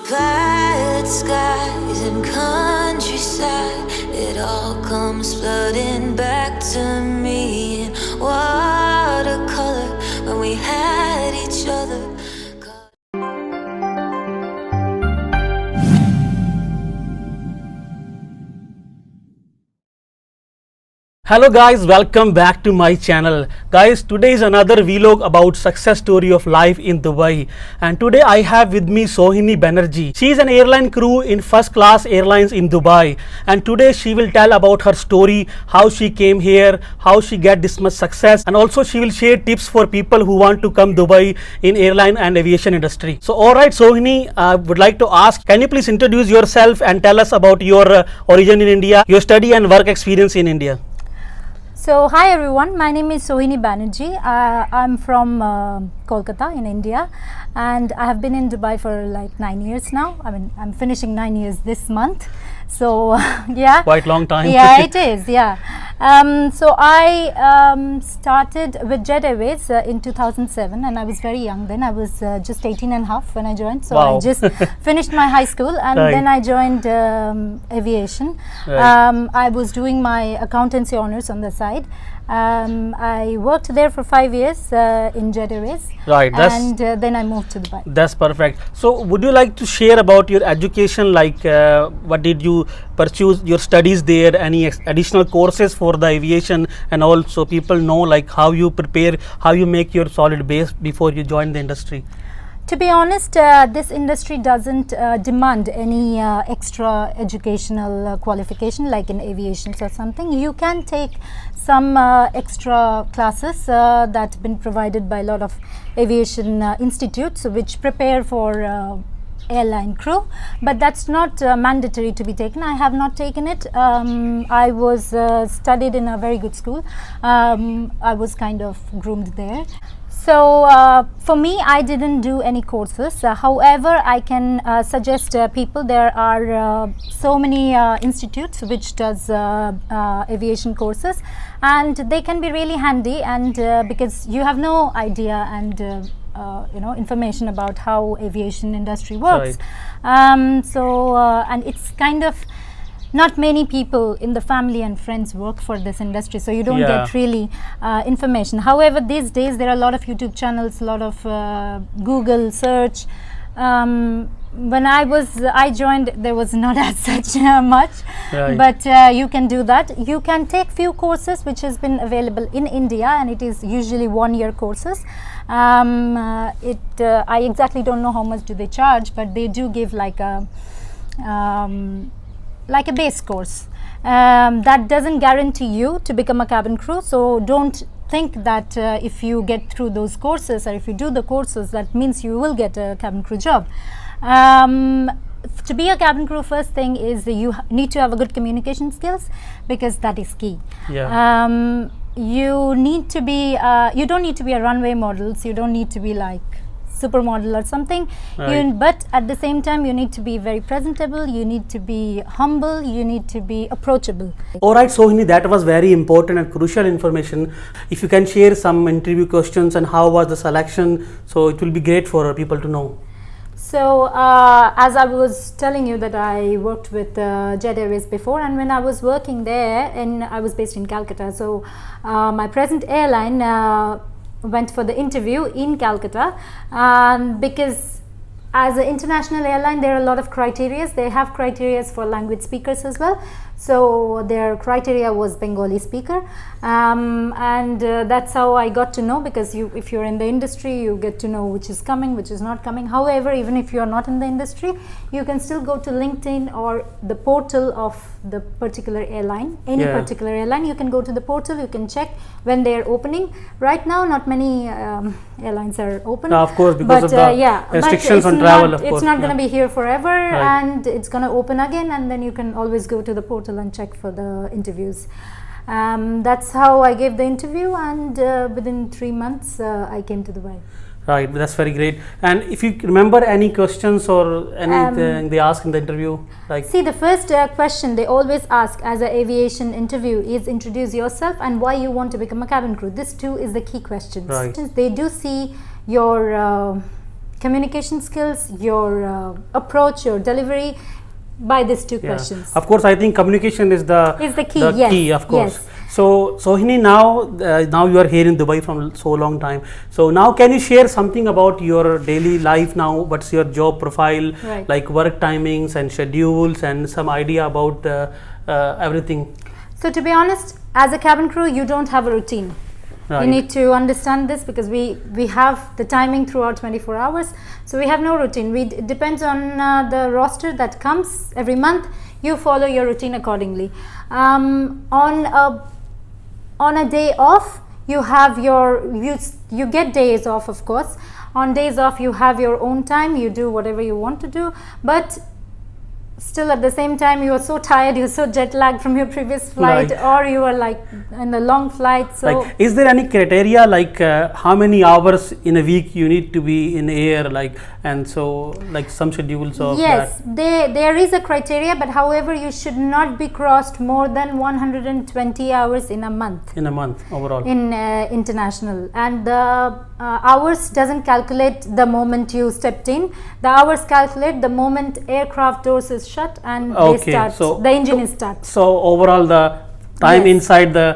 Violet skies and countryside, it all comes flooding back to me in watercolor when we had each other. Hello guys, welcome back to my channel. Guys, today is another vlog about success story of life in Dubai, and today I have with me Sohini Banerjee. She is an airline crew in first class airlines in Dubai, and today she will tell about her story, how she came here, how she get this much success, and also she will share tips for people who want to come Dubai in airline and aviation industry. So alright Sohini, I would like to ask, can you please introduce yourself and tell us about your origin in India, your study and work experience in India? So hi everyone, my name is Sohini Banerjee. I'm from Kolkata in India, and I have been in Dubai for like 9 years now. I mean, I'm finishing 9 years this month. So yeah, quite long time. Yeah, it is. Yeah. So I started with Jet Airways in 2007, and I was very young then. I was just 18 and a half when I joined. So wow. I just finished my high school, and right. then I joined aviation. Right. I was doing my accountancy honors on the side. I worked there for 5 years in Jet Airways, right, and then I moved to Dubai. That's perfect. So would you like to share about your education, like what did you pursue your studies there, any additional courses for the aviation, and also people know like how you prepare, how you make your solid base before you join the industry? To be honest, this industry doesn't demand any extra educational qualification like in aviation or something. You can take some extra classes that have been provided by a lot of aviation institutes which prepare for airline crew, but that's not mandatory to be taken. I have not taken it. I was studied in a very good school. I was kind of groomed there. So for me, I didn't do any courses. However, I can suggest people, there are so many institutes which does aviation courses, and they can be really handy, and because you have no idea and you know, information about how aviation industry works. Right. And it's kind of not many people in the family and friends work for this industry, so you don't get really information. However, these days there are a lot of YouTube channels, a lot of Google search. When I joined, there was not as such much, right. But you can do that. You can take few courses which has been available in India, and it is usually 1-year courses. I exactly don't know how much do they charge, but they do give like a base course that doesn't guarantee you to become a cabin crew. So don't think that if you get through those courses, or if you do the courses, that means you will get a cabin crew job. To be a cabin crew, first thing is you need to have a good communication skills, because that is key. Yeah. You need to be you don't need to be a runway model, so you don't need to be like supermodel or something, right. But at the same time you need to be very presentable, you need to be humble, you need to be approachable. Alright Sohini, that was very important and crucial information. If you can share some interview questions and how was the selection, so it will be great for people to know. So as I was telling you that I worked with Jet Airways before, and when I was working there, and I was based in Calcutta, so my present airline went for the interview in Calcutta, because as an international airline there are a lot of criteria. They have criteria for language speakers as well. So their criteria was Bengali speaker, and that's how I got to know, because if you're in the industry, you get to know which is coming, which is not coming. However, even if you're not in the industry, you can still go to LinkedIn or the portal of the particular airline, any particular airline. You can go to the portal, you can check when they're opening. Right now not many airlines are open, of course, because of the restrictions on travel. It's not going to be here forever, right. And it's going to open again, and then you can always go to the portal and check for the interviews. That's how I gave the interview, and within 3 months I came to Dubai. Right, that's very great. And if you remember any questions or anything they ask in the interview, like see, the first question they always ask as an aviation interview is introduce yourself and why you want to become a cabin crew. This too is the key questions. Right. They do see your communication skills, your approach, your delivery by these two questions. Of course, I think communication is the key. Yes. key, of course. Yes. So Sohini, now you are here in Dubai from so long time. So now can you share something about your daily life now? What's your job profile, Right. like work timings and schedules, and some idea about everything? So to be honest, as a cabin crew, you don't have a routine. Right. You need to understand this because we have the timing throughout 24 hours. So we have no routine. It depends on the roster that comes every month. You follow your routine accordingly. On a day off, you have you get days off, of course. On days off, you have your own time. You do whatever you want to do, but still at the same time you are so tired, you're so jet lagged from your previous flight, Right. or you are like in a long flight. So Like, is there any criteria like how many hours in a week you need to be in air, like, and so like some schedules of yes, that? there is a criteria, but however you should not be crossed more than 120 hours in a month In a month overall. in international, and the hours doesn't calculate the moment you stepped in. The hours calculate the moment aircraft doors is shut and they start, so the engine is start. So overall the time Yes. inside the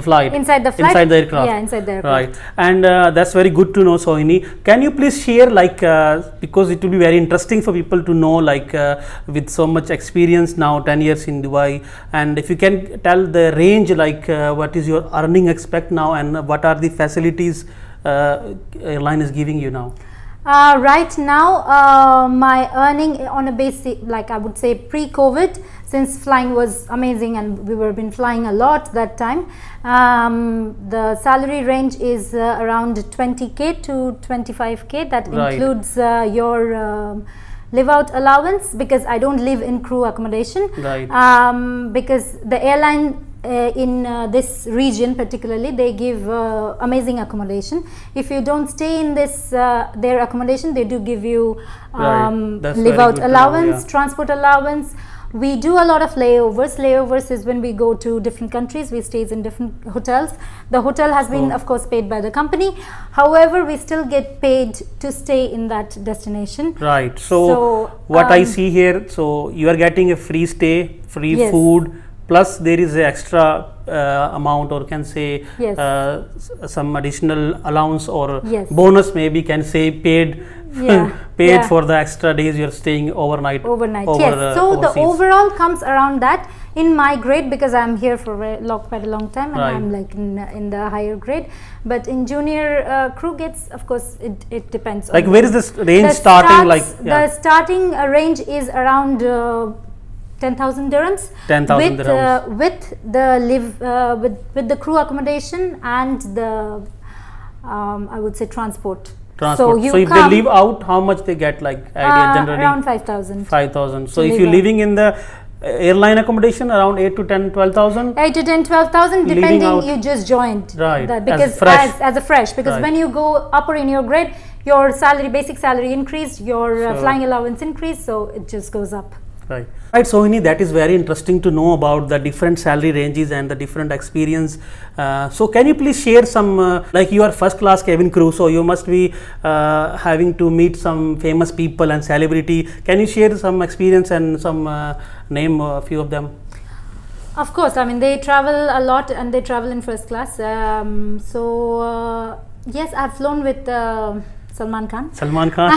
flight, Inside the flight, inside the aircraft. yeah, inside the aircraft. Right, and that's very good to know, Sohini. Can you please share, like, because it will be very interesting for people to know, like, with so much experience now, 10 years in Dubai, and if you can tell the range, like, what is your earning expect now, and what are the facilities airline is giving you now? Right now, my earning on a basic, like I would say pre-COVID, since flying was amazing and we were been flying a lot that time, the salary range is around 20k to 25k. That Right. includes your live out allowance, because I don't live in crew accommodation, Right. because the airline in this region particularly, they give amazing accommodation. If you don't stay in this their accommodation, they do give you Right. That's live very out good to know, allowance, yeah. transport allowance. We do a lot of layovers. Layovers is when we go to different countries, we stays in different hotels. The hotel has been, Oh. of course, paid by the company. However, we still get paid to stay in that destination. Right. So, So, what I see here, so you are getting a free stay, free Yes. food, plus there is a extra amount, or can say Yes. some additional allowance or Yes. bonus, maybe can say paid Yeah. paid Yeah. for the extra days you're staying overnight. Yes. So the overseas. overall comes around that. In my grade, because I'm here for quite a long time, and Right. I'm like in the higher grade. But in junior crew gets, of course, it depends. Like, on where is this range starting? Like, yeah. The starting range is around 10,000 dirhams. 10,000 with, dirhams. with the with the crew accommodation and the I would say transport. Transport. you So if come, they leave out, how much they get, like, idea generally? around 5,000. 5,000. So to if live you're out. living in the airline accommodation, around 8 to 10, 12,000. 8 to 10, 12,000, Leaving depending out- you just joined. Right, That, as because fresh. as a fresh, because Right. when you go upper in your grade, your salary, basic salary increased, your So- flying allowance increased, so it just goes up. Right. Right, Sohini, that is very interesting to know about the different salary ranges and the different experience. So can you please share some, like, you are first class cabin crew, so you must be having to meet some famous people and celebrity. Can you share some experience and some name a few of them? Of course, I mean, they travel a lot and they travel in first class. Yes, I've flown with Salman Khan. Salman Khan.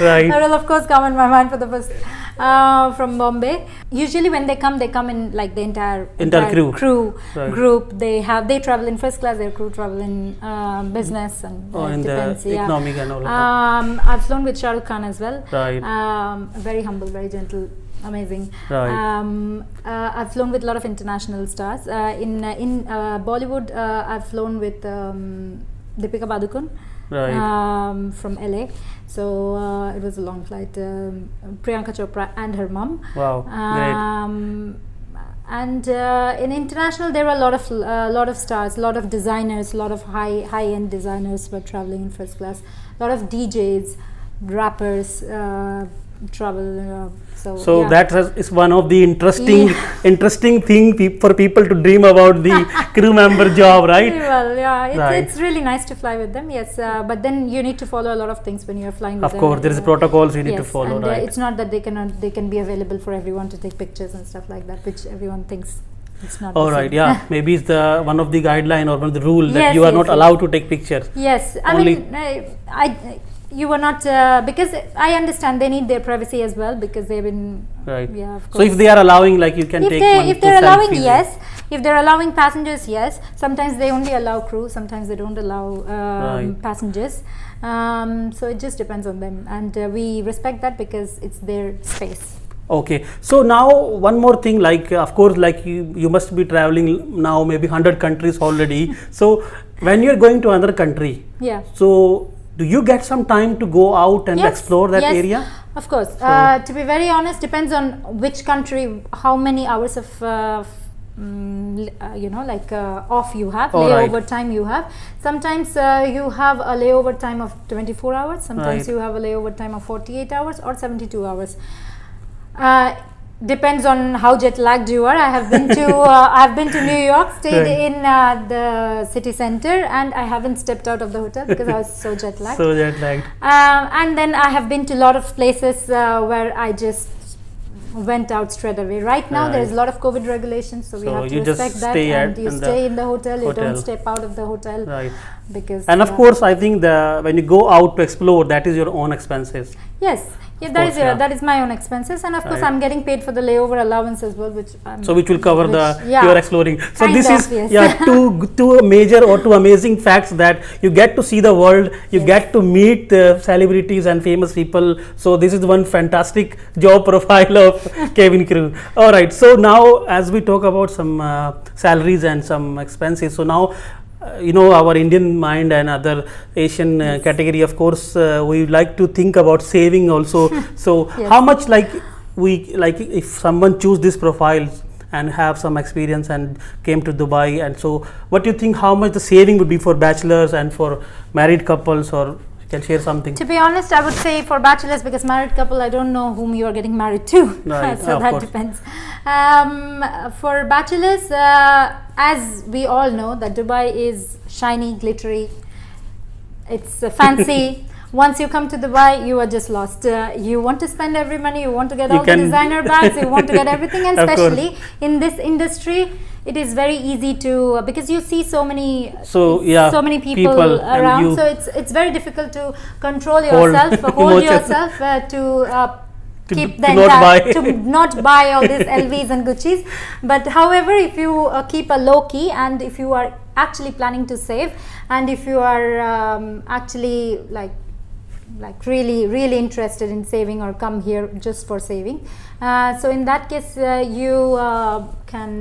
Right. That will of course come in my mind for the first from Bombay. Usually when they come in like the entire crew. Right. group. They travel in first class. Their crew travel in business, and Or it in depends. the Yeah. economic and all of that. I've flown with Shah Rukh Khan as well. Right. Very humble, very gentle, amazing. Right. I've flown with a lot of international stars. In Bollywood, I've flown with Deepika Padukone. Right. From LA, so it was a long flight. Priyanka Chopra and her mom. Wow, great. And in international, there were a lot of stars, a lot of designers, a lot of high end designers were traveling in first class. A lot of DJs, rappers, travel. So yeah. that is one of the interesting Yeah. interesting thing for people to dream about the crew member job, right? Well, yeah, Right. it's really nice to fly with them, yes. But then you need to follow a lot of things when you are flying with Of them. course, there is protocols you need to Yes, follow, and right? it's not that they can be available for everyone to take pictures and stuff like that, which everyone thinks it's not. All the right, same. yeah, maybe it's the one of the guideline or one of the rule that Yes, you are yes, not yes. allowed to take pictures. Yes, I Only- mean, you were not because I understand they need their privacy as well because they've been Right. Yeah, of So course. if they are allowing, like you can take one. If two they're allowing, selfies. yes. If they're allowing passengers, yes. Sometimes they only allow crew. Sometimes they don't allow Right. passengers. So it just depends on them, and we respect that because it's their space. Okay, so now one more thing, like of course, like you must be traveling now maybe 100 countries already. So when you're going to another country, Yeah. so do you get some time to go out and Yes, explore that yes, area? Of course. To be very honest, depends on which country, how many hours of off you have, All layover right. time you have. Sometimes you have a layover time of 24 hours. Sometimes Right. you have a layover time of 48 hours or 72 hours. Depends on how jet lagged you are. I have been to New York, stayed Right. in the city center, and I haven't stepped out of the hotel because I was so jet lagged. So jet lagged. And then I have been to a lot of places where I just went out straight away. Right now there is a lot of COVID regulations, so we So have to you just respect that, stay and at- you in the stay in the hotel. You hotel. don't step out of the hotel Right. because. And of course, I think when you go out to explore, that is your own expenses. Yes. Yeah, Of that course, is yeah. that is my own expenses, and of course Right. I'm getting paid for the layover allowance as well, which So which will cover yeah. your exploring. So Kind this of, is yes. two major or two amazing facts that you get to see the world, you Yes. get to meet celebrities and famous people. So this is one fantastic job profile of cabin crew. All right. So now as we talk about some salaries and some expenses, so now our Indian mind and other Asian category, of course, we like to think about saving also. So Yes. how much if someone choose this profiles and have some experience and came to Dubai, and so what do you think, how much the saving would be for bachelors and for married couples, or you can share something? To be honest, I would say for bachelors, because married couple, I don't know whom you are getting married to. Right, So of that course. depends. For bachelors, as we all know, that Dubai is shiny, glittery. It's fancy. Once you come to Dubai, you are just lost. You want to spend every money. You want to get You all the can- designer bags. You want to get everything, and Of course. especially in this industry, it is very easy to because you see so many so many people and around. you So it's very difficult to control hold yourself, hold emotions. yourself to keep to the not entire buy. to not buy all these LVs and Gucci's. But however, if you keep a low key, and if you are actually planning to save, and if you are actually like really interested in saving or come here just for saving, so in that case you can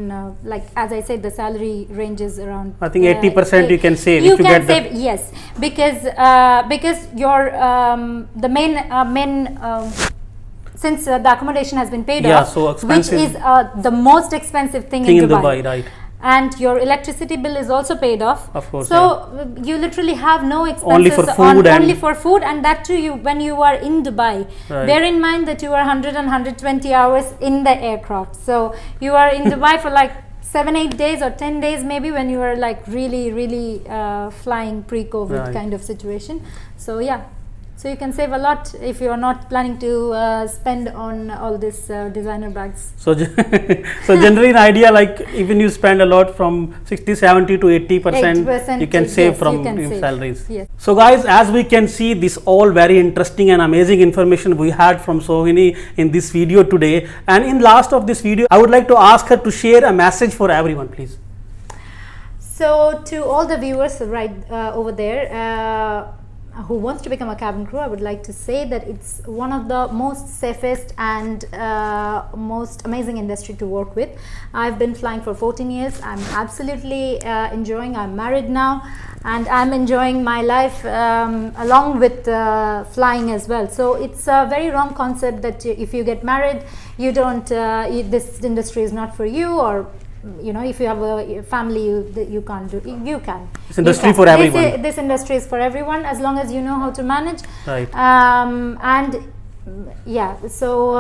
as I said, the salary ranges around I think 80% you can save you if you can get the- save, yes, because your the main since the accommodation has been paid Yeah, off, so which expensive is the most expensive thing thing in in Dubai, right? and your electricity bill is also paid off. Of course, So you literally have no expenses Only for food and- only for food, and that too when you are in Dubai. Right. Bear in mind that you are 100 and 120 hours in the aircraft. So you are in Dubai for like 7-8 days or 10 days maybe, when you are like really flying pre-COVID Right. kind of situation. So yeah. So you can save a lot if you are not planning to spend on all this designer bags. So so generally an idea, like even you spend a lot, from 60-70 to 80% 80% you can save yes, from you can your save. salaries. Yes. So guys, as we can see, this all very interesting and amazing information we had from Sohini in this video today. And in last of this video, I would like to ask her to share a message for everyone, please. So to all the viewers right over there who wants to become a cabin crew, I would like to say that it's one of the most safest and most amazing industry to work with. I've been flying for 14 years. I'm absolutely enjoying. I'm married now, and I'm enjoying my life along with flying as well. So it's a very wrong concept that if you get married, you don't this industry is not for you, or if you have a family, you can't do. You can. It's industry You can. for everyone. This industry is for everyone, as long as you know how to manage. Right. And Yeah, so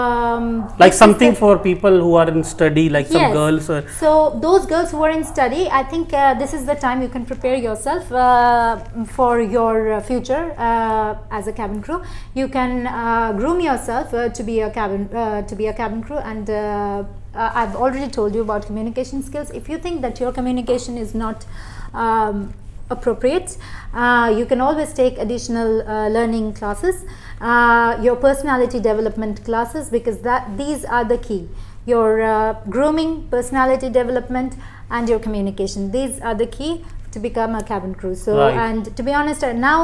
Like this is something the- for people who are in study, like some Yes. girls. So those girls who are in study, I think this is the time you can prepare yourself for your future as a cabin crew. You can groom yourself to be a cabin crew, and I've already told you about communication skills. If you think that your communication is not appropriate, you can always take additional learning classes, your personality development classes, because these are the key. Your grooming, personality development, and your communication, these are the key to become a cabin crew. So Right. and to be honest, now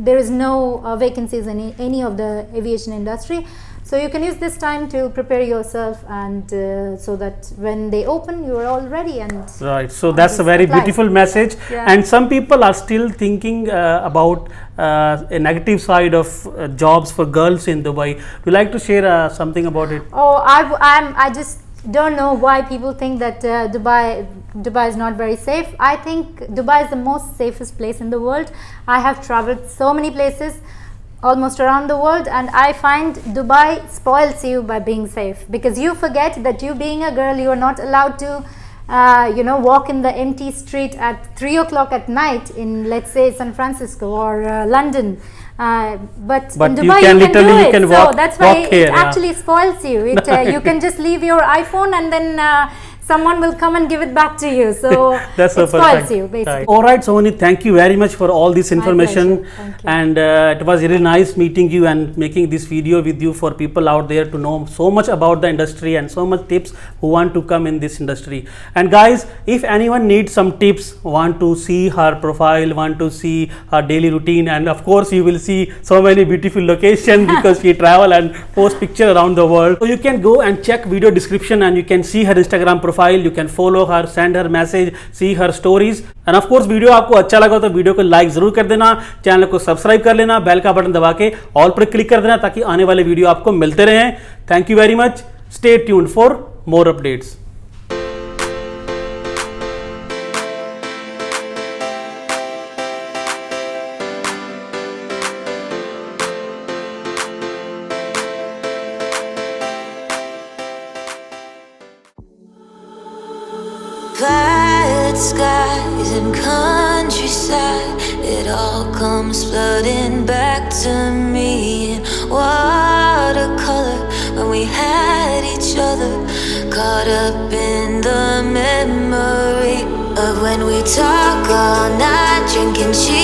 there is no vacancies in any of the aviation industry, so you can use this time to prepare yourself, and so that when they open, you are all ready. And Right, so that's a very apply. beautiful message. Yeah. And some people are still thinking about a negative side of jobs for girls in Dubai. Would you like to share something about it? Oh, I just don't know why people think that Dubai is not very safe. I think Dubai is the most safest place in the world. I have traveled so many places almost around the world, and I find Dubai spoils you by being safe, because you forget that you being a girl, you are not allowed to walk in the empty street at 3 o'clock at night in, let's say, San Francisco or London. But in Dubai you can do literally it. can So walk, that's why walk here, it actually spoils you. You can just leave your iPhone, and then someone will come and give it back to you. So That's it so spoils perfect. you basically. Right. All right, Sohini, thank you very much for all this information. pleasure. Thank you. And it was really nice meeting you and making this video with you for people out there to know so much about the industry and so much tips who want to come in this industry. And guys, if anyone needs some tips, want to see her profile, want to see her daily routine, and of course you will see so many beautiful locations because she travel and post picture around the world. So you can go and check video description, and you can see her Instagram profile. You can follow her, send her message, see her stories. And of course video आपको अच्छा लगा तो video को like जरूर कर देना, channel को subscribe कर लेना, बेल का बटन दबा के ऑल पर क्लिक कर देना ताकि आने वाले वीडियो आपको मिलते रहें. Thank you very much. Stay tuned for more updates. Violet skies and countryside, it all comes flooding back to me in watercolor when we had each other, caught up in the memory of when we talk all night, drinking cheese.